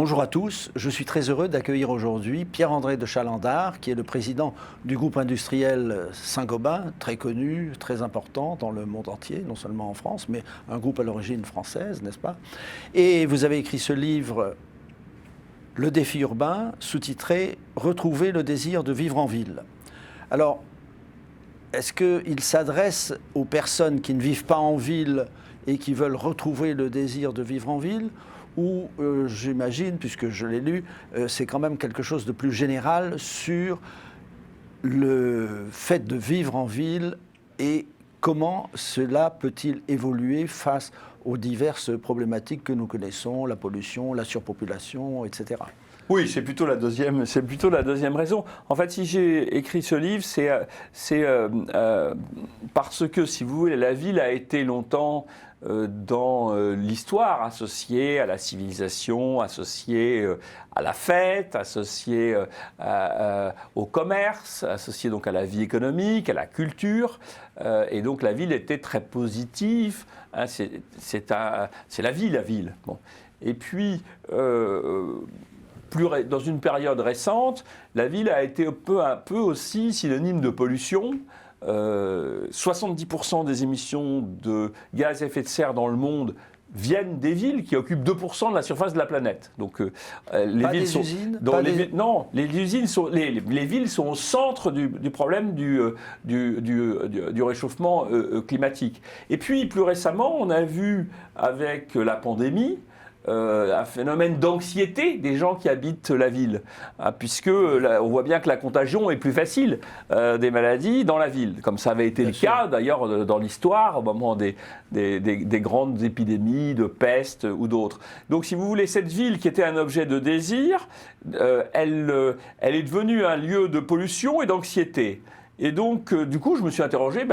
Bonjour à tous, je suis très heureux d'accueillir aujourd'hui Pierre-André de Chalandard, qui est le président du groupe industriel Saint-Gobain, très connu, très important dans le monde entier, non seulement en France, mais un groupe à l'origine française, n'est-ce pas? Et vous avez écrit ce livre, Le défi urbain, sous-titré « Retrouver le désir de vivre en ville ». Alors, est-ce qu'il s'adresse aux personnes qui ne vivent pas en ville et qui veulent retrouver le désir de vivre en ville, ou j'imagine, puisque je l'ai lu, c'est quand même quelque chose de plus général sur le fait de vivre en ville et comment cela peut-il évoluer face aux diverses problématiques que nous connaissons, la pollution, la surpopulation, etc. Oui, c'est plutôt la deuxième raison. En fait, si j'ai écrit ce livre, c'est parce que, si vous voulez, la ville a été longtemps dans l'histoire associée à la civilisation, associée à la fête, associée au commerce, associée donc à la vie économique, à la culture. Et donc la ville était très positive. Hein, c'est la ville. Bon. Et puis, dans une période récente, la ville a été peu à peu aussi synonyme de pollution. 70% des émissions de gaz à effet de serre dans le monde viennent des villes qui occupent 2% de la surface de la planète. Donc les villes sont usines, non, les usines sont les villes sont au centre du problème du réchauffement climatique. Et puis plus récemment, on a vu avec la pandémie un phénomène d'anxiété des gens qui habitent la ville, puisque on voit bien que la contagion est plus facile des maladies dans la ville, comme ça avait été le cas d'ailleurs dans l'histoire au moment des grandes épidémies de peste ou d'autres. Donc si vous voulez, cette ville qui était un objet de désir, elle est devenue un lieu de pollution et d'anxiété. Et donc, du coup, je me suis interrogé,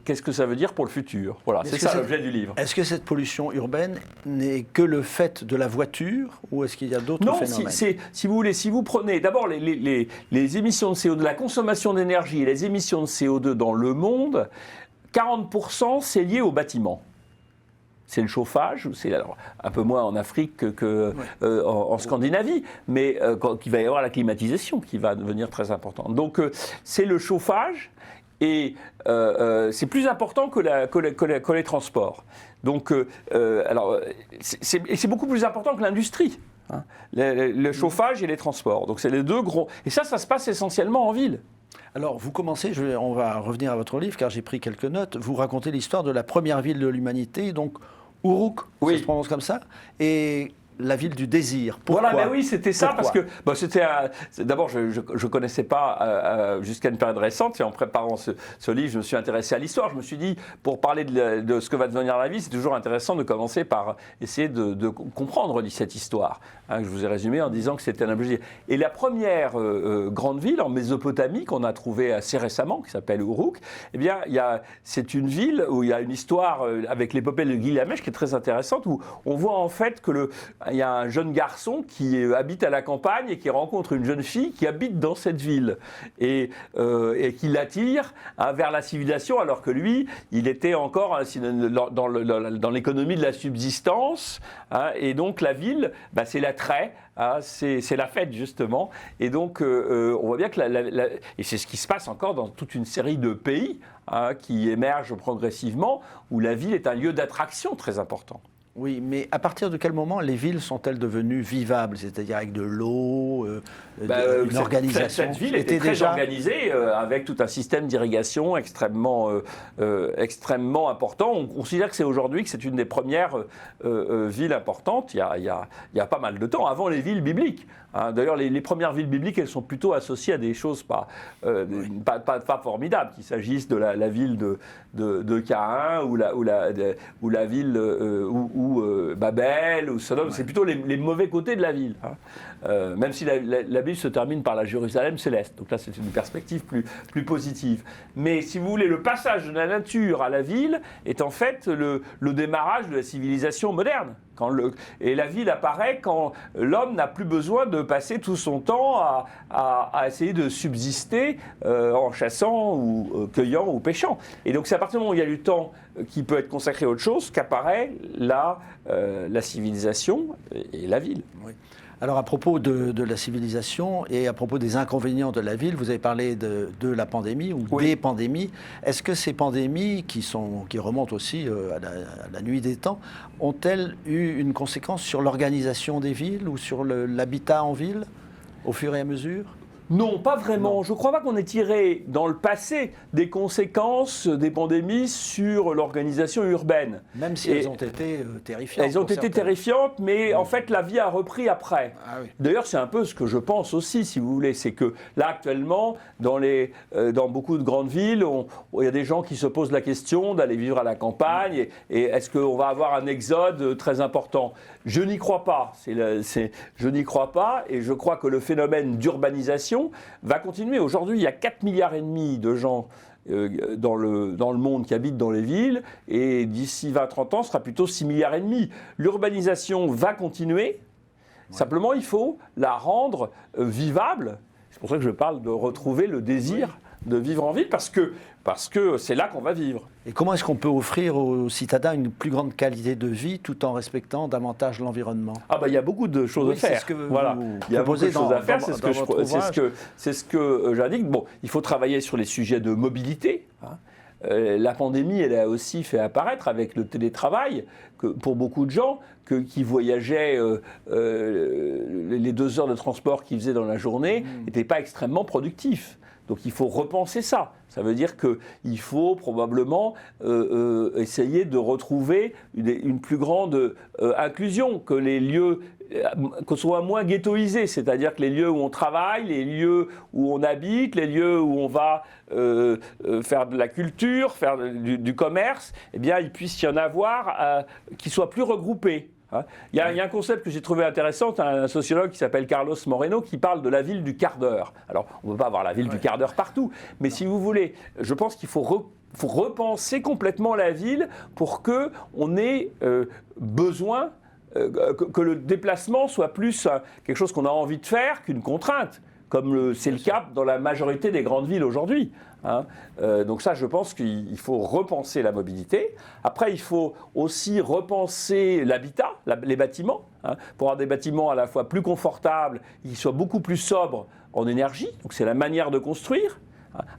qu'est-ce que ça veut dire pour le futur? Voilà, c'est ça l'objet du livre. Est-ce que cette pollution urbaine n'est que le fait de la voiture, ou est-ce qu'il y a d'autres phénomènes? Non, si vous voulez, si vous prenez d'abord les émissions de CO2, la consommation d'énergie et les émissions de CO2 dans le monde, 40% c'est lié au bâtiment. C'est le chauffage, c'est alors un peu moins en Afrique en Scandinavie, mais il va y avoir la climatisation qui va devenir très importante. Donc c'est le chauffage et c'est plus important que les transports. Donc c'est beaucoup plus important que l'industrie. Hein, le chauffage et les transports. Donc c'est les deux gros. Et ça se passe essentiellement en ville. Alors, vous commencez, on va revenir à votre livre, car j'ai pris quelques notes. Vous racontez l'histoire de la première ville de l'humanité, donc Uruk, ça se prononce comme ça, et la ville du désir. Pourquoi? Voilà, oui, c'était ça, parce que d'abord, je ne connaissais pas jusqu'à une période récente, et en préparant ce livre, je me suis intéressé à l'histoire. Je me suis dit, pour parler de ce que va devenir la vie, c'est toujours intéressant de commencer par essayer de comprendre cette histoire. Hein, que je vous ai résumé en disant que c'était un objet. Et la première grande ville en Mésopotamie qu'on a trouvée assez récemment, qui s'appelle Uruk, eh bien, c'est une ville où il y a une histoire avec l'épopée de Gilgamesh qui est très intéressante, où on voit en fait que il y a un jeune garçon qui habite à la campagne et qui rencontre une jeune fille qui habite dans cette ville et qui l'attire vers la civilisation, alors que lui, il était encore dans l'économie de la subsistance. Hein, et donc la ville, c'est l'attrait. C'est la fête justement, et donc on voit bien que et c'est ce qui se passe encore dans toute une série de pays qui émergent progressivement, où la ville est un lieu d'attraction très important. Oui, mais à partir de quel moment les villes sont-elles devenues vivables, c'est-à-dire avec de l'eau, une organisation? Cette ville était très organisée, avec tout un système d'irrigation extrêmement important. On considère que aujourd'hui que c'est une des premières villes importantes, il y a pas mal de temps, avant les villes bibliques. Hein, d'ailleurs, les premières villes bibliques, elles sont plutôt associées à des choses pas formidables, qu'il s'agisse de la ville de Caïn ou la ville ou Babel ou Sodome. Ouais. C'est plutôt les mauvais côtés de la ville. Hein. Même si la Bible se termine par la Jérusalem céleste. Donc là, c'est une perspective plus positive. Mais si vous voulez, le passage de la nature à la ville est en fait le démarrage de la civilisation moderne. Et la ville apparaît quand l'homme n'a plus besoin de passer tout son temps à essayer de subsister en chassant ou cueillant ou pêchant. Et donc c'est à partir du moment où il y a du temps qui peut être consacré à autre chose qu'apparaît la civilisation et la ville. Oui. Alors à propos de la civilisation et à propos des inconvénients de la ville, vous avez parlé de la pandémie ou des pandémies. Est-ce que ces pandémies, qui remontent aussi à la nuit des temps, ont-elles eu une conséquence sur l'organisation des villes ou sur l'habitat en ville au fur et à mesure ? Non, pas vraiment. Non. Je ne crois pas qu'on ait tiré dans le passé des conséquences des pandémies sur l'organisation urbaine. Même si elles ont été terrifiantes. Elles ont été terrifiantes, mais en fait, la vie a repris après. Ah, oui. D'ailleurs, c'est un peu ce que je pense aussi, si vous voulez. C'est que là, actuellement, dans beaucoup de grandes villes, il y a des gens qui se posent la question d'aller vivre à la campagne. Et est-ce qu'on va avoir un exode très important ? Je n'y crois pas. Je n'y crois pas. Et je crois que le phénomène d'urbanisation va continuer. Aujourd'hui, il y a 4,5 milliards de gens dans le monde qui habitent dans les villes, et d'ici 20-30 ans, ce sera plutôt 6,5 milliards. L'urbanisation va continuer, simplement il faut la rendre vivable. C'est pour ça que je parle de retrouver le désir de vivre en ville, parce que c'est là qu'on va vivre. Et comment est-ce qu'on peut offrir aux citadins une plus grande qualité de vie tout en respectant davantage l'environnement ? Il y a beaucoup de choses à faire. C'est ce que vous il y a beaucoup de choses à faire, c'est ce que j'indique. Bon, il faut travailler sur les sujets de mobilité. La pandémie, elle a aussi fait apparaître avec le télétravail que pour beaucoup de gens qui voyageaient, les 2 heures de transport qu'ils faisaient dans la journée n'étaient pas extrêmement productifs. Donc il faut repenser ça. Ça veut dire qu'il faut probablement essayer de retrouver une plus grande inclusion, que les lieux soient moins ghettoisés, c'est-à-dire que les lieux où on travaille, les lieux où on habite, les lieux où on va faire de la culture, faire du commerce, eh bien il puisse y en avoir qui soient plus regroupés. Il y a un concept que j'ai trouvé intéressant, un sociologue qui s'appelle Carlos Moreno qui parle de la ville du quart d'heure. Alors, on ne peut pas avoir la ville du quart d'heure partout, mais si vous voulez, je pense qu'il faut repenser complètement la ville pour qu'on ait besoin, que le déplacement soit plus quelque chose qu'on a envie de faire qu'une contrainte, comme c'est le cas dans la majorité des grandes villes aujourd'hui. Donc ça, je pense qu'il faut repenser la mobilité. Après, il faut aussi repenser l'habitat, les bâtiments, pour avoir des bâtiments à la fois plus confortables, qui soient beaucoup plus sobres en énergie. Donc c'est la manière de construire.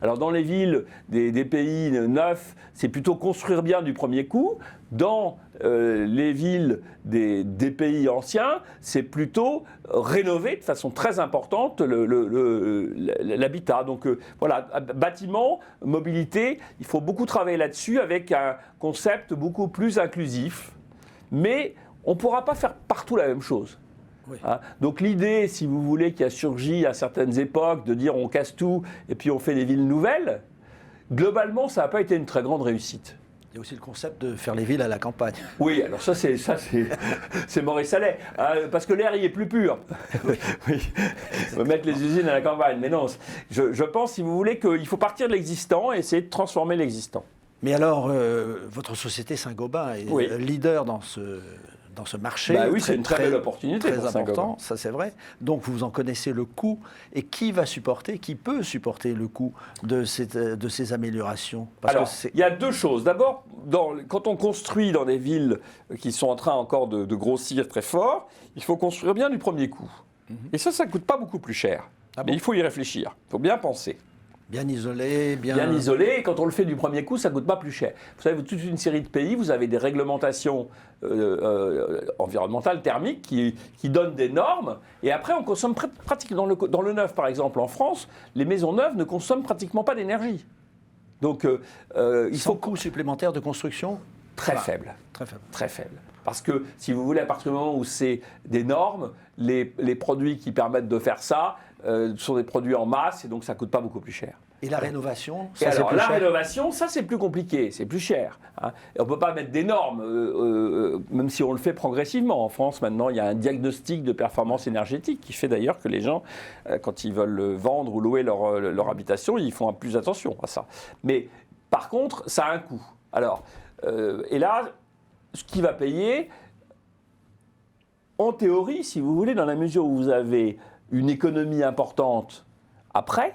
Alors dans les villes des pays neufs, c'est plutôt construire bien du premier coup. Dans les villes des pays anciens, c'est plutôt rénover de façon très importante l'habitat. Donc voilà, bâtiment, mobilité, il faut beaucoup travailler là-dessus avec un concept beaucoup plus inclusif. Mais on ne pourra pas faire partout la même chose. Oui. Donc l'idée, si vous voulez, qui a surgi à certaines époques, de dire on casse tout et puis on fait des villes nouvelles, globalement, ça n'a pas été une très grande réussite. Il y a aussi le concept de faire les villes à la campagne. Oui, alors ça c'est Maurice Allais, parce que l'air y est plus pur. Oui. On va mettre les usines à la campagne, mais non, je pense, si vous voulez, qu'il faut partir de l'existant et essayer de transformer l'existant. Mais alors, votre société Saint-Gobain est leader dans ce marché. Oui, c'est une très belle opportunité. Très important, ça c'est vrai. Donc vous en connaissez le coût. Et qui peut supporter le coût de ces améliorations ? Il y a 2 choses. D'abord, quand on construit dans des villes qui sont en train encore de grossir très fort, il faut construire bien du premier coup. Et ça ne coûte pas beaucoup plus cher. Mais il faut y réfléchir. Il faut bien penser. Bien isolé, bien isolé, et quand on le fait du premier coup, ça ne coûte pas plus cher. Vous savez, toute une série de pays, vous avez des réglementations environnementales, thermiques, qui donnent des normes, et après on consomme pratiquement, dans le neuf par exemple, en France, les maisons neuves ne consomment pratiquement pas d'énergie. Donc il faut coût supplémentaire de construction très faible. Très faible. Très faible. Parce que, si vous voulez, à partir du moment où c'est des normes, les produits qui permettent de faire ça sont des produits en masse, et donc ça ne coûte pas beaucoup plus cher. Et la rénovation, ça, c'est plus cher. Rénovation, ça c'est plus compliqué, c'est plus cher. Et on ne peut pas mettre des normes, même si on le fait progressivement. En France, maintenant, il y a un diagnostic de performance énergétique qui fait d'ailleurs que les gens, quand ils veulent vendre ou louer leur habitation, ils font plus attention à ça. Mais par contre, ça a un coût. Alors, et là, ce qui va payer, en théorie, si vous voulez, dans la mesure où vous avez une économie importante après,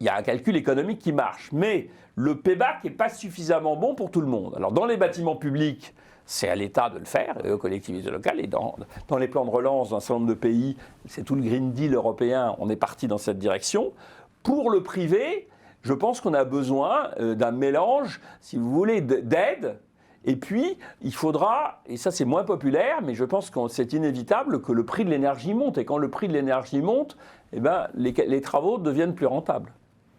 il y a un calcul économique qui marche. Mais le payback n'est pas suffisamment bon pour tout le monde. Alors, dans les bâtiments publics, c'est à l'État de le faire, et aux collectivités locales. Et dans les plans de relance d'un certain nombre de pays, c'est tout le Green Deal européen, on est parti dans cette direction. Pour le privé, je pense qu'on a besoin d'un mélange, si vous voulez, d'aide. Et puis, il faudra, et ça c'est moins populaire, mais je pense que c'est inévitable que le prix de l'énergie monte. Et quand le prix de l'énergie monte, eh ben, les travaux deviennent plus rentables.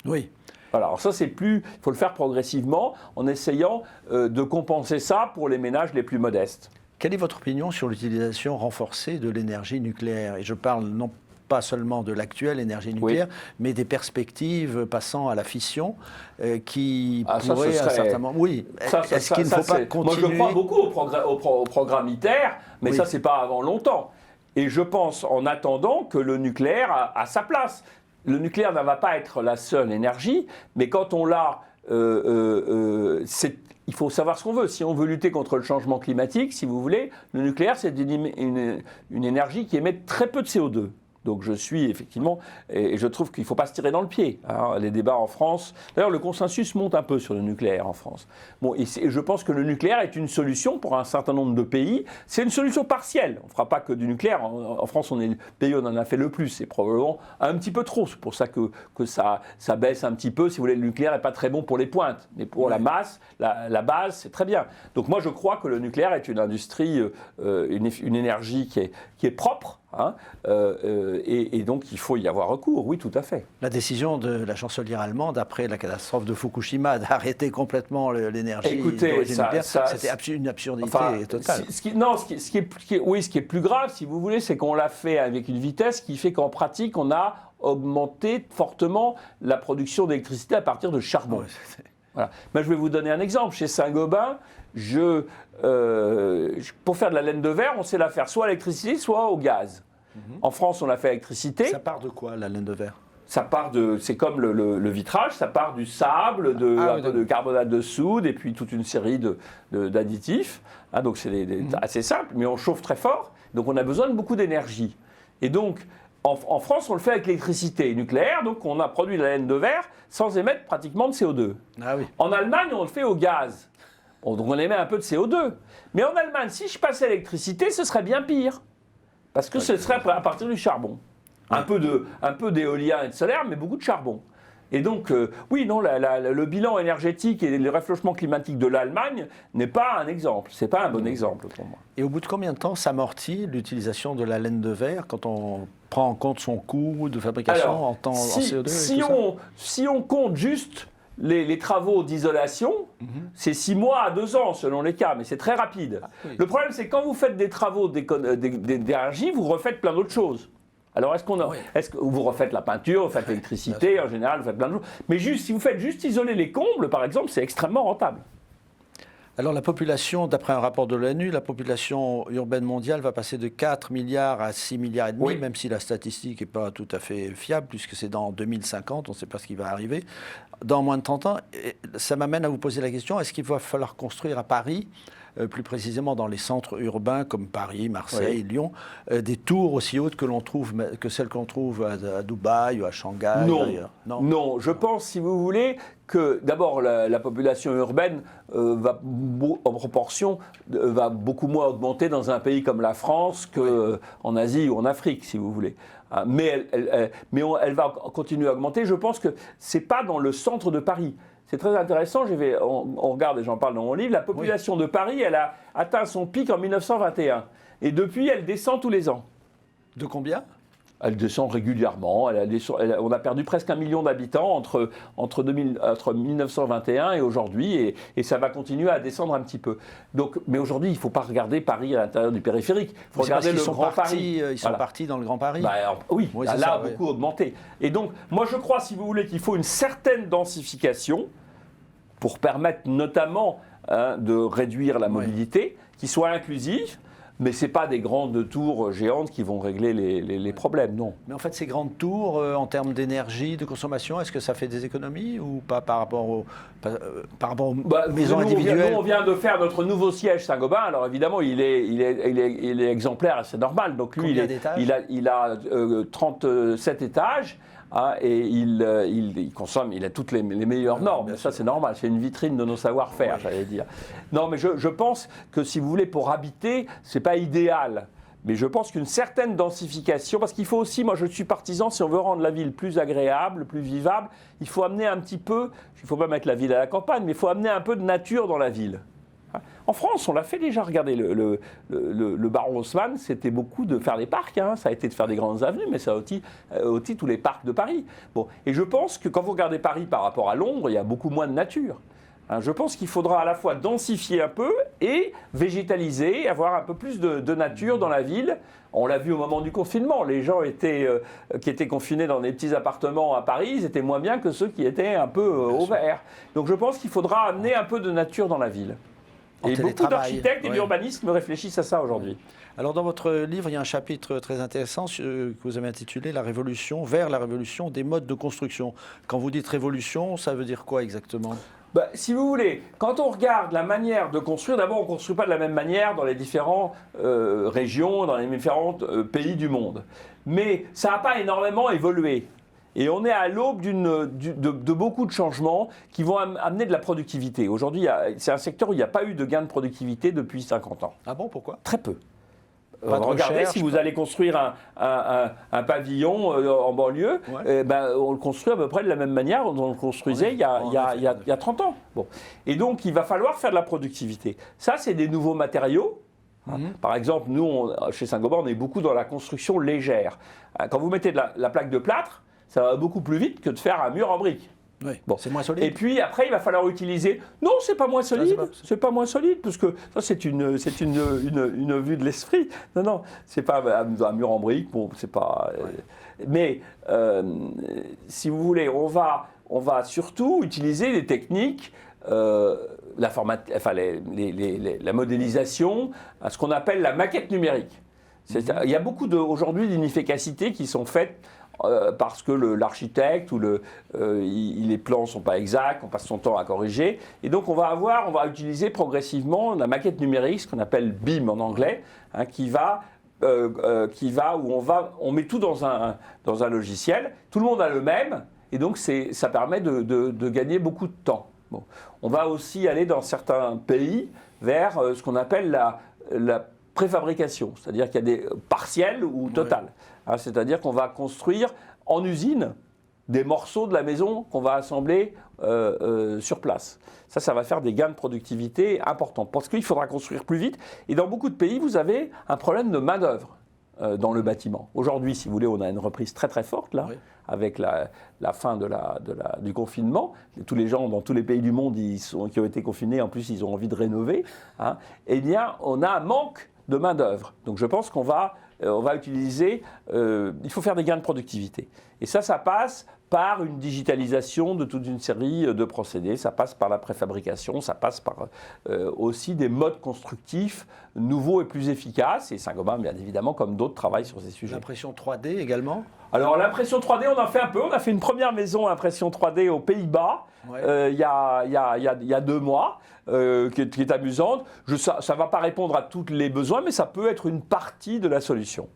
Oui. Voilà, alors ça il faut le faire progressivement en essayant de compenser ça pour les ménages les plus modestes. Quelle est votre opinion sur l'utilisation renforcée de l'énergie nucléaire? Et je parle non pas seulement de l'actuelle énergie nucléaire, mais des perspectives passant à la fission qui pourraient à un certain moment... Oui, est-ce qu'il ne faut pas continuer... Moi je crois beaucoup au programme ITER, mais ça c'est pas avant longtemps. Et je pense en attendant que le nucléaire a sa place. Le nucléaire ne va pas être la seule énergie, mais quand on l'a, il faut savoir ce qu'on veut. Si on veut lutter contre le changement climatique, si vous voulez, le nucléaire, c'est une énergie qui émet très peu de CO2. Donc je suis effectivement, et je trouve qu'il ne faut pas se tirer dans le pied. Hein, les débats en France, d'ailleurs le consensus monte un peu sur le nucléaire en France. Bon, et je pense que le nucléaire est une solution pour un certain nombre de pays. C'est une solution partielle. On ne fera pas que du nucléaire. En France, on est le pays où on en a fait le plus. C'est probablement un petit peu trop. C'est pour ça que ça baisse un petit peu. Si vous voulez, le nucléaire n'est pas très bon pour les pointes. Mais pour la masse, la base, c'est très bien. Donc moi, je crois que le nucléaire est une industrie, une énergie qui est propre. Hein, et donc il faut y avoir recours, oui, tout à fait. La décision de la chancelière allemande, après la catastrophe de Fukushima, d'arrêter complètement l'énergie nucléaire, c'était une absurdité totale. Ce qui est plus grave, si vous voulez, c'est qu'on l'a fait avec une vitesse qui fait qu'en pratique, on a augmenté fortement la production d'électricité à partir de charbon. Ouais, voilà. Mais je vais vous donner un exemple. Chez Saint-Gobain, pour faire de la laine de verre, on sait la faire soit à l'électricité, soit au gaz. En France, on l'a fait à l'électricité. Ça part de quoi, la laine de verre? C'est comme le vitrage, ça part du sable, un peu de carbonate de soude et puis toute une série d'additifs. Hein, donc c'est assez simple, mais on chauffe très fort, donc on a besoin de beaucoup d'énergie. Et donc, en France, on le fait avec l'électricité nucléaire, donc on a produit de la laine de verre sans émettre pratiquement de CO2. Ah oui. En Allemagne, on le fait au gaz. Bon, donc on émet un peu de CO2. Mais en Allemagne, si je passais à l'électricité, ce serait bien pire. Parce que ce serait à partir du charbon. Un peu d'éolien et de solaire, mais beaucoup de charbon. Et donc, oui, non, le bilan énergétique et le réchauffement climatique de l'Allemagne n'est pas un exemple. Ce n'est pas un bon exemple pour moi. Et au bout de combien de temps s'amortit l'utilisation de la laine de verre quand on prend en compte son coût de fabrication en CO2 si on compte juste les travaux d'isolation, c'est 6 mois à 2 ans selon les cas, mais c'est très rapide. Ah, oui. Le problème, c'est que quand vous faites des travaux d'énergie, vous refaites plein d'autres choses. Alors, est-ce que vous refaites la peinture, vous faites l'électricité, en général, vous faites plein de choses. Mais si vous faites juste isoler les combles, par exemple, c'est extrêmement rentable. Alors la population, d'après un rapport de l'ONU, la population urbaine mondiale va passer de 4 milliards à 6 milliards et demi, même si la statistique n'est pas tout à fait fiable, puisque c'est dans 2050, on ne sait pas ce qui va arriver. Dans moins de 30 ans, ça m'amène à vous poser la question, est-ce qu'il va falloir construire à Paris, plus précisément dans les centres urbains comme Paris, Marseille, Lyon, des tours aussi hautes que celles qu'on trouve à Dubaï ou à Shanghai? Non, je pense, si vous voulez, que d'abord la population urbaine en proportion va beaucoup moins augmenter dans un pays comme la France qu'en Asie ou en Afrique, si vous voulez. Mais elle va continuer à augmenter. Je pense que ce n'est pas dans le centre de Paris. C'est très intéressant, on regarde et j'en parle dans mon livre, la population de Paris, elle a atteint son pic en 1921. Et depuis, elle descend tous les ans. De combien ? Elle descend régulièrement. On a perdu presque 1 million d'habitants entre 1921 et aujourd'hui, et ça va continuer à descendre un petit peu. Donc, mais aujourd'hui, il ne faut pas regarder Paris à l'intérieur du périphérique. Il faut regarder le Grand Paris. Ils sont partis dans le Grand Paris. Oui, là a beaucoup augmenté. Et donc, moi je crois, si vous voulez, qu'il faut une certaine densification pour permettre notamment de réduire la mobilité, qui soit inclusive. Mais ce n'est pas des grandes tours géantes qui vont régler les problèmes, non. Mais en fait, ces grandes tours, en d'énergie, de consommation, est-ce que ça fait des économies ou pas par rapport aux maisons individuelles? Nous, on vient de faire notre nouveau siège Saint-Gobain. Alors évidemment, il est exemplaire, c'est normal. Donc lui, il a 37 étages hein, et il consomme, il a toutes les meilleures normes. Ça, c'est normal, c'est une vitrine de nos savoir-faire, j'allais dire. Non, mais je pense que si vous voulez, pour habiter, c'est pas idéal. Mais je pense qu'une certaine densification, parce qu'il faut aussi, moi je suis partisan, si on veut rendre la ville plus agréable, plus vivable, il faut amener un petit peu, il ne faut pas mettre la ville à la campagne, mais il faut amener un peu de nature dans la ville. En France, on l'a fait déjà, regardez, le baron Haussmann, c'était beaucoup de faire des parcs, hein. Ça a été de faire des grandes avenues, mais ça a aussi tous les parcs de Paris. Bon. Et je pense que quand vous regardez Paris par rapport à Londres, il y a beaucoup moins de nature. Je pense qu'il faudra à la fois densifier un peu et végétaliser, avoir un peu plus de nature dans la ville. On l'a vu au moment du confinement, les gens qui étaient confinés dans des petits appartements à Paris, ils étaient moins bien que ceux qui étaient un peu au vert. Donc je pense qu'il faudra amener un peu de nature dans la ville. Et beaucoup d'architectes et d'urbanistes réfléchissent à ça aujourd'hui. Alors dans votre livre, il y a un chapitre très intéressant que vous avez intitulé « La révolution vers la révolution des modes de construction ». Quand vous dites révolution, ça veut dire quoi exactement ? Si vous voulez, quand on regarde la manière de construire, d'abord on ne construit pas de la même manière dans les différentes régions, dans les différents pays du monde. Mais ça n'a pas énormément évolué. Et on est à l'aube de beaucoup de changements qui vont amener de la productivité. Aujourd'hui, c'est un secteur où il n'y a pas eu de gain de productivité depuis 50 ans. Ah bon, pourquoi ? Très peu. Regardez, si vous allez construire un pavillon en banlieue, on le construit à peu près de la même manière dont on le construisait il y a 30 ans. Bon. Et donc, il va falloir faire de la productivité. Ça, c'est des nouveaux matériaux. Par exemple, nous, chez Saint-Gobain, on est beaucoup dans la construction légère. Quand vous mettez de la plaque de plâtre, ça va beaucoup plus vite que de faire un mur en briques. Oui, bon, c'est moins solide. Et puis après, il va falloir utiliser. Non, c'est pas moins solide. C'est pas moins solide, parce que ça, c'est une vue de l'esprit. Non, c'est pas un mur en briques. Bon, c'est pas. Mais si vous voulez, on va surtout utiliser des techniques. La modélisation, ce qu'on appelle la maquette numérique. Il y a beaucoup aujourd'hui d'inefficacités qui sont faites. Parce que l'architecte ou les plans ne sont pas exacts, on passe son temps à corriger. Et donc on va utiliser progressivement la maquette numérique, ce qu'on appelle BIM en anglais, hein, qui va où on met tout dans un logiciel. Tout le monde a le même, et donc ça permet de gagner beaucoup de temps. Bon. On va aussi aller dans certains pays vers ce qu'on appelle la préfabrication, c'est-à-dire qu'il y a des partiels ou totales. Hein, c'est-à-dire qu'on va construire en usine des morceaux de la maison qu'on va assembler sur place. Ça va faire des gains de productivité importants, parce qu'il faudra construire plus vite. Et dans beaucoup de pays, vous avez un problème de main-d'œuvre dans le bâtiment. Aujourd'hui, si vous voulez, on a une reprise très très forte, là, avec la fin du confinement. Tous les gens dans tous les pays du monde qui ont été confinés, en plus, ils ont envie de rénover. Hein. Eh bien, on a un manque de main-d'œuvre. Donc je pense qu'on va utiliser, il faut faire des gains de productivité. Et ça passe par une digitalisation de toute une série de procédés, ça passe par la préfabrication, ça passe par aussi des modes constructifs nouveaux et plus efficaces. Et Saint-Gobain, bien évidemment, comme d'autres, travaille sur ces sujets. L'impression 3D également ? Alors l'impression 3D, on en fait un peu. On a fait une première maison impression 3D aux Pays-Bas il y a 2 mois. Qui est amusante. Ça ne va pas répondre à tous les besoins, mais ça peut être une partie de la solution.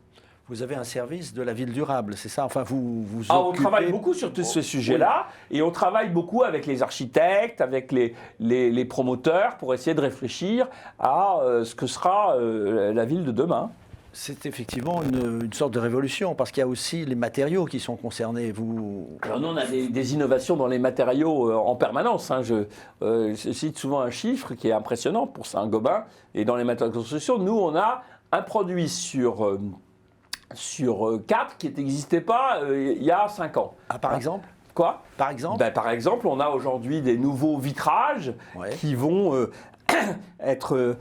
Vous avez un service de la ville durable, c'est ça ? Enfin, vous on travaille beaucoup sur tous ces sujets-là, et on travaille beaucoup avec les architectes, avec les promoteurs, pour essayer de réfléchir à ce que sera la ville de demain. C'est effectivement une sorte de révolution, parce qu'il y a aussi les matériaux qui sont concernés. Alors nous, on a des innovations dans les matériaux en permanence. Hein. Je cite souvent un chiffre qui est impressionnant pour Saint-Gobain. Et dans les matériaux de construction, nous, on a un produit sur 4 qui n'existait pas il y a 5 ans. Ah, par exemple ? Quoi ? Par exemple ? Par exemple, on a aujourd'hui des nouveaux vitrages qui vont être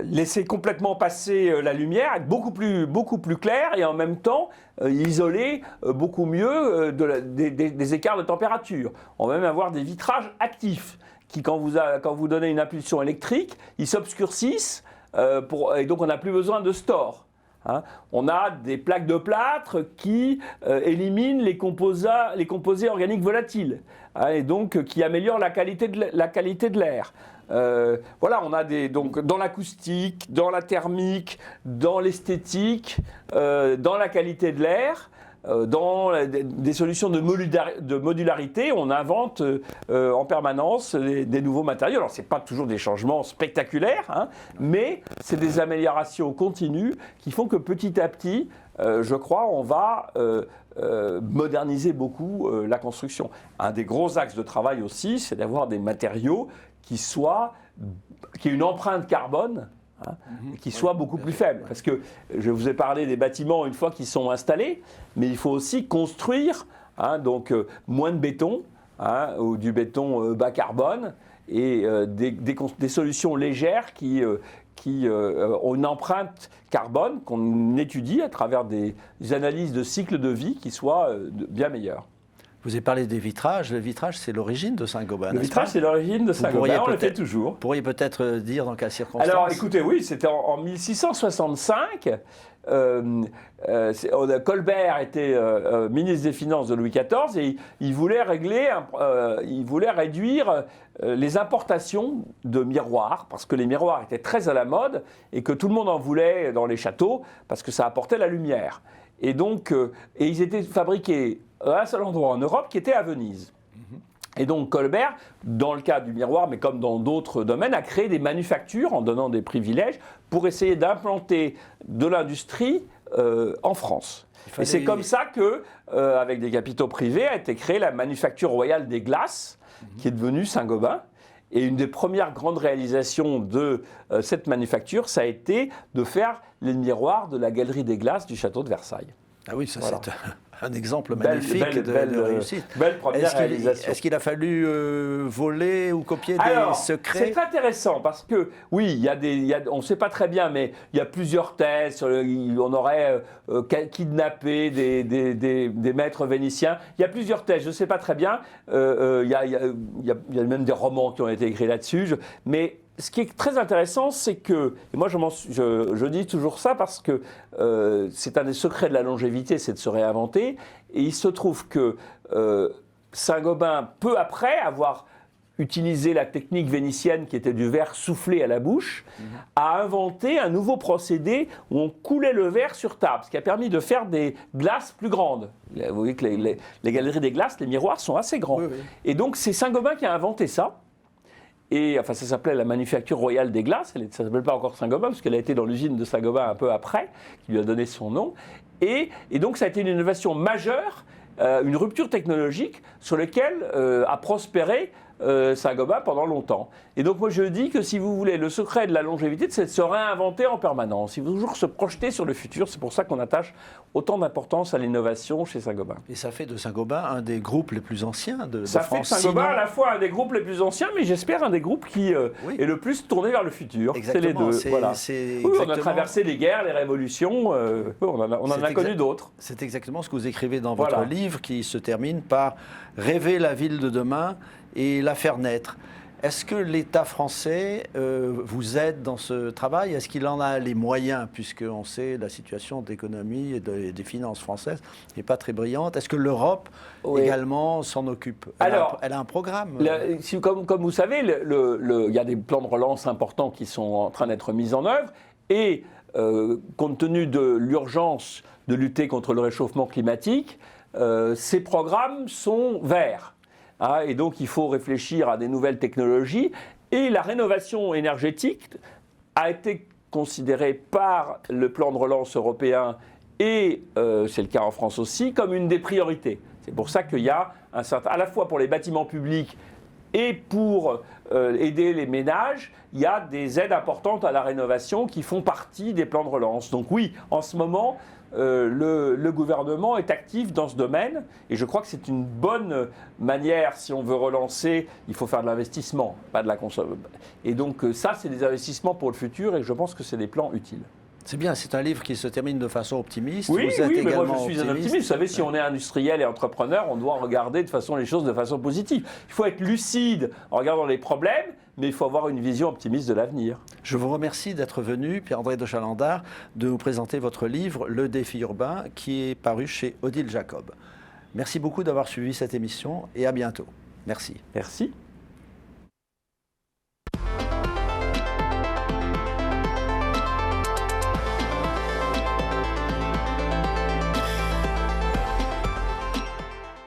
laisser complètement passer la lumière, être beaucoup plus clair et en même temps isoler beaucoup mieux des écarts de température. On va même avoir des vitrages actifs qui, quand vous donnez une impulsion électrique, ils s'obscurcissent et donc on n'a plus besoin de store. Hein. On a des plaques de plâtre qui éliminent les composés organiques volatiles, hein, et donc qui améliorent la qualité de l'air. Voilà, on a donc dans l'acoustique, dans la thermique, dans l'esthétique, dans la qualité de l'air. dans des solutions de modularité, on invente en permanence des nouveaux matériaux. Alors, ce n'est pas toujours des changements spectaculaires, hein, mais c'est des améliorations continues qui font que petit à petit, je crois, on va moderniser beaucoup la construction. Un des gros axes de travail aussi, c'est d'avoir des matériaux qui aient une empreinte carbone, hein, qui soit beaucoup plus faible. Parce que je vous ai parlé des bâtiments une fois qu'ils sont installés, mais il faut aussi construire, hein, donc moins de béton, hein, ou du béton bas carbone, et des solutions légères qui ont une empreinte carbone qu'on étudie à travers des analyses de cycle de vie qui soient bien meilleures. Vous avez parlé des vitrages. Le vitrage, c'est l'origine de Saint-Gobain. Le vitrage, c'est l'origine de Saint-Gobain, on le fait toujours. Vous pourriez peut-être dire dans quelles circonstances. Alors écoutez, oui, c'était en 1665. Colbert était ministre des Finances de Louis XIV et il voulait réduire les importations de miroirs, parce que les miroirs étaient très à la mode et que tout le monde en voulait dans les châteaux parce que ça apportait la lumière. Et donc, ils étaient fabriqués à un seul endroit en Europe qui était à Venise. Et donc Colbert, dans le cas du miroir, mais comme dans d'autres domaines, a créé des manufactures en donnant des privilèges pour essayer d'implanter de l'industrie en France. Et c'est comme ça que, avec des capitaux privés, a été créée la Manufacture royale des glaces, qui est devenue Saint-Gobain. Et une des premières grandes réalisations de cette manufacture, ça a été de faire les miroirs de la Galerie des Glaces du château de Versailles. Ah oui, ça c'est un exemple magnifique de réussite. Belle première réalisation. Est-ce qu'il a fallu voler ou copier des secrets? C'est intéressant parce que, oui, on ne sait pas très bien, mais il y a plusieurs thèses. On aurait kidnappé des maîtres vénitiens. Il y a plusieurs thèses, je ne sais pas très bien. Il y a même des romans qui ont été écrits là-dessus. Mais ce qui est très intéressant, c'est que, et moi je dis toujours ça parce que c'est un des secrets de la longévité, c'est de se réinventer, et il se trouve que Saint-Gobain, peu après avoir utilisé la technique vénitienne qui était du verre soufflé à la bouche, a inventé un nouveau procédé où on coulait le verre sur table, ce qui a permis de faire des glaces plus grandes. Vous voyez que les galeries des glaces, les miroirs sont assez grands. Oui, oui. Et donc c'est Saint-Gobain qui a inventé ça. Et enfin, ça s'appelait la Manufacture royale des glaces. Ça ne s'appelle pas encore Saint-Gobain, parce qu'elle a été dans l'usine de Saint-Gobain un peu après, qui lui a donné son nom. Et donc, ça a été une innovation majeure, une rupture technologique sur laquelle a prospéré Saint-Gobain pendant longtemps. Et donc, moi, je dis que si vous voulez, le secret de la longévité, c'est de se réinventer en permanence. Il faut toujours se projeter sur le futur. C'est pour ça qu'on attache autant d'importance à l'innovation chez Saint-Gobain. Et ça fait de Saint-Gobain un des groupes les plus anciens de France. Ça fait de Saint-Gobain à la fois un des groupes les plus anciens, mais j'espère un des groupes qui est le plus tourné vers le futur. C'est les deux. Voilà. Oui, on a traversé les guerres, les révolutions, on en a connu d'autres. C'est exactement ce que vous écrivez dans votre livre, qui se termine par « Rêver la ville de demain et la faire naître ». Est-ce que l'État français vous aide dans ce travail? Est-ce qu'il en a les moyens, puisqu'on sait la situation d'économie et des finances françaises n'est pas très brillante? Est-ce que l'Europe également s'en occupe? Elle a un programme. Comme vous savez, il y a des plans de relance importants qui sont en train d'être mis en œuvre. Et compte tenu de l'urgence de lutter contre le réchauffement climatique, ces programmes sont verts. Et donc, il faut réfléchir à des nouvelles technologies. Et la rénovation énergétique a été considérée par le plan de relance européen, et c'est le cas en France aussi, comme une des priorités. C'est pour ça qu'il y a à la fois pour les bâtiments publics et pour aider les ménages, il y a des aides importantes à la rénovation qui font partie des plans de relance. Donc oui, en ce moment, le gouvernement est actif dans ce domaine, et je crois que c'est une bonne manière. Si on veut relancer, il faut faire de l'investissement, pas de la consommation. Et donc ça, c'est des investissements pour le futur, et je pense que c'est des plans utiles. C'est bien, c'est un livre qui se termine de façon optimiste. Oui, mais moi je suis un optimiste. Vous savez, si on est industriel et entrepreneur, on doit regarder les choses de façon positive. Il faut être lucide en regardant les problèmes, mais il faut avoir une vision optimiste de l'avenir. Je vous remercie d'être venu, Pierre-André de Chalendar, de nous présenter votre livre, Le défi urbain, qui est paru chez Odile Jacob. Merci beaucoup d'avoir suivi cette émission, et à bientôt. Merci. Merci.